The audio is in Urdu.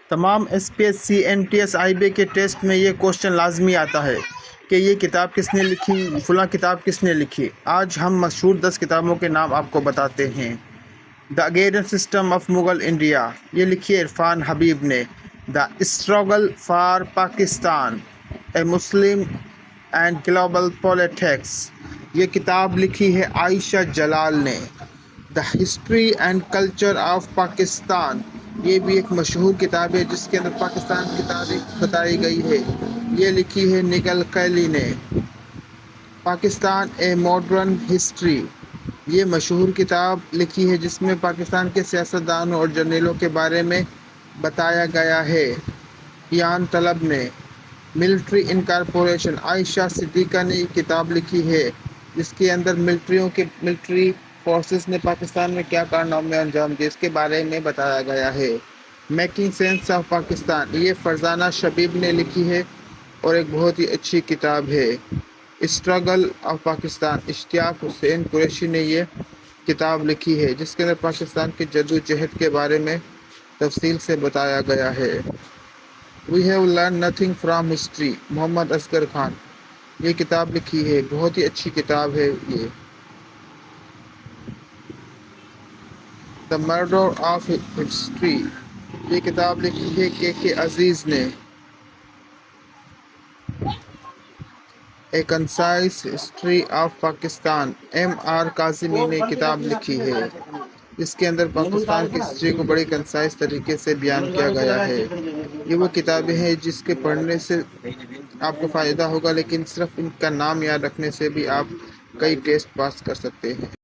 تمام S P S C N T S I B کے ٹیسٹ میں یہ کوشچن لازمی آتا ہے کہ یہ کتاب کس نے لکھی، فلاں کتاب کس نے لکھی۔ آج ہم مشہور 10 کتابوں کے نام آپ کو بتاتے ہیں۔ دا اگیرن سسٹم آف مغل انڈیا، یہ لکھی ہے عرفان حبیب نے۔ The struggle for Pakistan, a Muslim and global politics, یہ کتاب لکھی ہے عائشہ جلال نے۔ The history and culture of Pakistan, یہ بھی ایک مشہور کتاب ہے جس کے اندر پاکستان کی تاریخ بتائی گئی ہے، یہ لکھی ہے نگل قیلی نے۔ پاکستان اے ماڈرن ہسٹری، یہ مشہور کتاب لکھی ہے جس میں پاکستان کے سیاستدانوں اور جرنیلوں کے بارے میں بتایا گیا ہے، ایان طلب نے۔ ملٹری انکارپوریشن، عائشہ صدیقہ نے یہ کتاب لکھی ہے جس کے اندر ملٹری فورسز نے پاکستان میں کیا کارنامے انجام دیے اس کے بارے میں بتایا گیا ہے۔ میکنگ سینس آف پاکستان، یہ فرزانہ شبیب نے لکھی ہے اور ایک بہت ہی اچھی کتاب ہے۔ اسٹرگل آف پاکستان، اشتیاق حسین قریشی نے یہ کتاب لکھی ہے جس کے اندر پاکستان کی جدوجہد کے بارے میں تفصیل سے بتایا گیا ہے۔ We have learn nothing from history, Muhammad Asghar Khan, یہ کتاب لکھی ہے، بہت ہی اچھی کتاب ہے یہ۔ دا مرڈر آف ہسٹری، یہ کتاب لکھی ہے کے عزیز نے۔ A concise history of Pakistan, M R Kazimi نے کتاب لکھی ہے جس کے اندر پاکستان کی ہسٹری کو بڑی کنسائز طریقے سے بیان کیا گیا ہے۔ یہ وہ کتابیں ہیں جس کے پڑھنے سے آپ کو فائدہ ہوگا، لیکن صرف ان کا نام یاد رکھنے سے بھی آپ کئی ٹیسٹ پاس کر سکتے ہیں۔